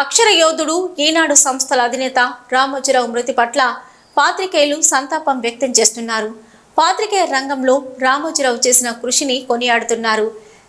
అక్షర యోధుడు ఈనాడు సంస్థల అధినేత రామోజీరావు మృతి పట్ల పాత్రికేయులు సంతాపం వ్యక్తం చేస్తున్నారు. పాత్రికేయ రంగంలో రామోజీరావు చేసిన కృషిని కొనియాడుతున్నారు.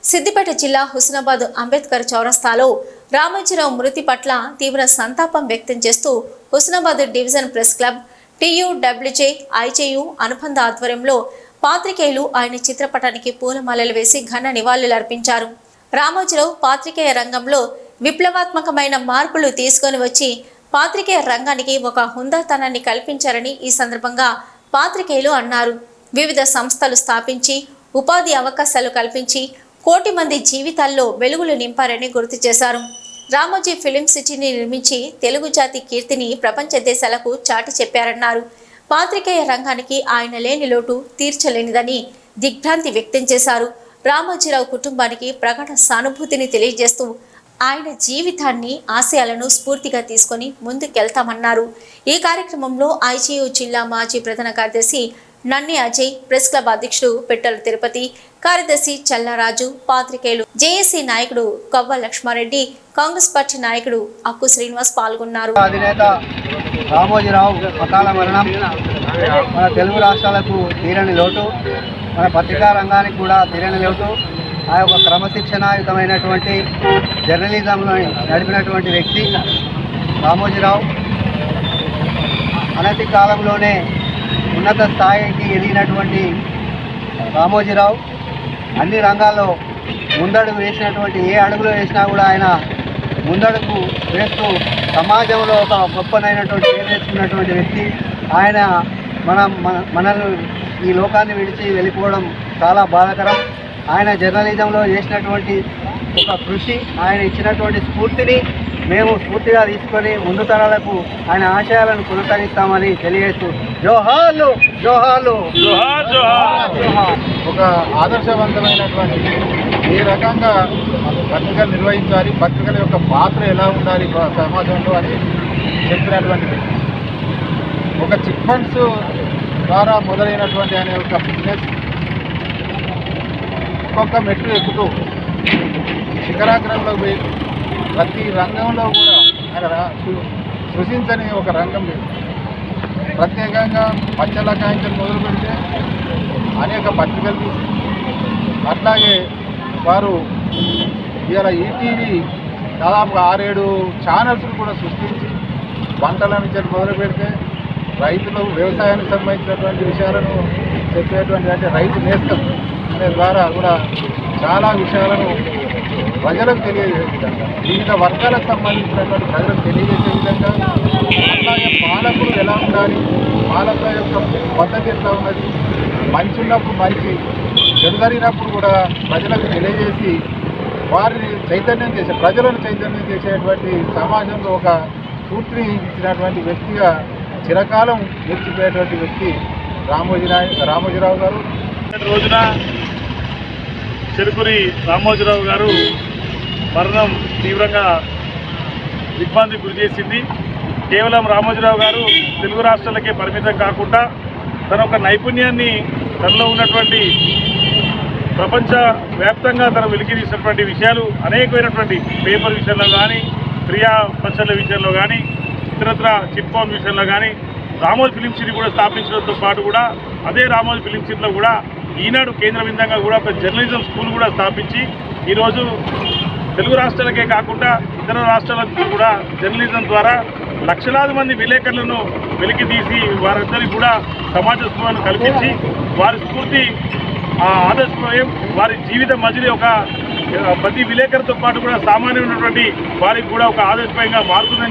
సిద్దిపేట జిల్లా హుస్నాబాద్ అంబేద్కర్ చౌరస్తాలో రామోజీరావు మృతి పట్ల తీవ్ర సంతాపం వ్యక్తం చేస్తూ Husnabad division press club, TUWJ, IJU అనుబంధ ఆధ్వర్యంలో పాత్రికేయులు ఆయన చిత్రపటానికి పూలమాలలు వేసి ఘన నివాళులర్పించారు. రామోజీరావు పాత్రికేయ రంగంలో విప్లవాత్మకమైన మార్పులు తీసుకొని వచ్చి పాత్రికేయ రంగానికి ఒక హుందాతనాన్ని కల్పించారని ఈ సందర్భంగా పాత్రికేయులు అన్నారు. వివిధ సంస్థలు స్థాపించి ఉపాధి అవకాశాలు కల్పించి కోటి మంది జీవితాల్లో వెలుగులు నింపారని గుర్తు చేశారు. రామోజీ ఫిలిం సిటీని నిర్మించి తెలుగు జాతి కీర్తిని ప్రపంచ దేశాలకు చాటి చెప్పారన్నారు. పాత్రికేయ రంగానికి ఆయన లేని లోటు తీర్చలేనిదని దిగ్భ్రాంతి వ్యక్తం చేశారు. రామోజీరావు కుటుంబానికి ప్రగాఢ సానుభూతిని తెలియజేస్తూ ఆయన జీవితాన్ని, ఆశయాలను స్ఫూర్తిగా తీసుకొని ముందుకెళ్తామన్నారు. ఈ కార్యక్రమంలో IJU జిల్లా మాజీ ప్రధాన కార్యదర్శి నన్ని అజయ్, ప్రెస్ క్లబ్ అధ్యక్షుడు పెట్టల తిరుపతి, కార్యదర్శి చల్లారాజు, పాత్రికేయులు జేఏసీ నాయకుడు కవ్వ లక్ష్మారెడ్డి, కాంగ్రెస్ పార్టీ నాయకుడు అక్కు శ్రీనివాస్ పాల్గొన్నారు. అధినేత రామోజీరావు అకాల మరణం మన తెలుగు రాష్ట్రాలకు తీరని లోటు, మన పత్రికా రంగానికి కూడా తీరని లోటు. ఆ యొక్క క్రమశిక్షణాయుతమైనటువంటి జర్నలిజంలో నడిపినటువంటి వ్యక్తి రామోజీరావు. అనతి కాలంలోనే ఉన్నత స్థాయికి ఎదిగినటువంటి రామోజీరావు అన్ని రంగాల్లో ముందడుగు వేసినటువంటి, ఏ అడుగులో వేసినా కూడా ఆయన ముందడుగు వేస్తూ సమాజంలో ఒక గొప్పనైనటువంటి పేరు తెచ్చుకున్నటువంటి వ్యక్తి. ఆయన మనల్ని ఈ లోకాన్ని విడిచి వెళ్ళిపోవడం చాలా బాధాకరం. ఆయన జర్నలిజంలో చేసినటువంటి ఒక కృషి, ఆయన ఇచ్చినటువంటి స్ఫూర్తిని మేము స్ఫూర్తిగా తీసుకొని ముందు తరాలకు ఆయన ఆశయాలను కొనసాగిస్తామని తెలియజేస్తూ జోహార్లు జోహార్లు జోహార్ జోహార్ జోహార్. ఒక ఆదర్శవంతమైనటువంటి ఏ రకంగా పత్రికలు నిర్వహించాలి, పత్రికల యొక్క పాత్ర ఎలా ఉండాలి సమాజంలో అని చెప్పినటువంటి వ్యక్తి. ఒక చిట్ ఫండ్స్ ద్వారా మొదలైనటువంటి ఆయన యొక్క బిజినెస్ ఒక్కొక్క మెట్లు ఎక్కుతూ శిఖరాగ్రంలో పోయి ప్రతి రంగంలో కూడా ఆయన సృష్టించని ఒక రంగం లేదు. ప్రత్యేకంగా పచ్చల కాయించలు మొదలు పెడితే అనేక పత్రికలు తీసి, అట్లాగే వారు ఇలా ఈటీవీ దాదాపు 6-7 ఛానల్స్ కూడా సృష్టించి వంటల నుంచి మొదలు పెడితే రైతులు వ్యవసాయానికి సంబంధించినటువంటి విషయాలను చెప్పేటువంటి, అంటే రైతు నేస్తం అనే ద్వారా కూడా చాలా విషయాలను ప్రజలకు తెలియజేసే విధంగా, వివిధ వర్గాలకు సంబంధించినటువంటి ప్రజలకు తెలియజేసే విధంగా, అట్లాగే పాలకులు ఎలా ఉండాలి, పాలకుల యొక్క పద్ధతి ఎట్లా ఉన్నది, మంచి ఉన్నప్పుడు మంచి, చెడు జరిగినప్పుడు కూడా ప్రజలకు తెలియజేసి వారిని చైతన్యం చేసే, ప్రజలను చైతన్యం చేసేటువంటి సమాజంలో ఒక స్ఫూర్తిని ఇచ్చినటువంటి వ్యక్తిగా చిరకాలం నిలిచిపోయేటువంటి వ్యక్తి రామోజీరావు గారు. రోజున చెరుకురి రామోజీరావు గారు మరణం తీవ్రంగా దిగ్భ్రాంతికి గురి చేసింది. కేవలం రామోజీరావు గారు తెలుగు రాష్ట్రాలకే పరిమితం కాకుండా తన ఒక నైపుణ్యాన్ని, తనలో ఉన్నటువంటి ప్రపంచ వ్యాప్తంగా తన వెలికి తీసినటువంటి విషయాలు అనేకమైనటువంటి పేపర్ విషయంలో కానీ, క్రియా పచ్చళ్ళ విషయంలో కానీ, ఇతరత్ర చిట్ ఫండ్ విషయంలో కానీ రామోజీ ఫిలిం సిటీ కూడా స్థాపించడంతో పాటు కూడా అదే రామోజీ ఫిలిం సిటీలో కూడా ఈనాడు కేంద్ర బిందంగా కూడా ఒక జర్నలిజం స్కూల్ కూడా స్థాపించి ఈరోజు తెలుగు రాష్ట్రాలకే కాకుండా ఇతర రాష్ట్రాలకు కూడా జర్నలిజం ద్వారా లక్షలాది మంది విలేకరులను వెలికి తీసి వారందరికీ కూడా సమాజ స్పృహను కల్పించి వారి స్ఫూర్తి ఆదర్శప్రాయం, వారి జీవిత మజిలీ ఒక ప్రతి విలేకరుతో పాటు కూడా సామాన్యమైనటువంటి వారికి కూడా ఒక ఆదర్శప్రాయంగా మారుతుందని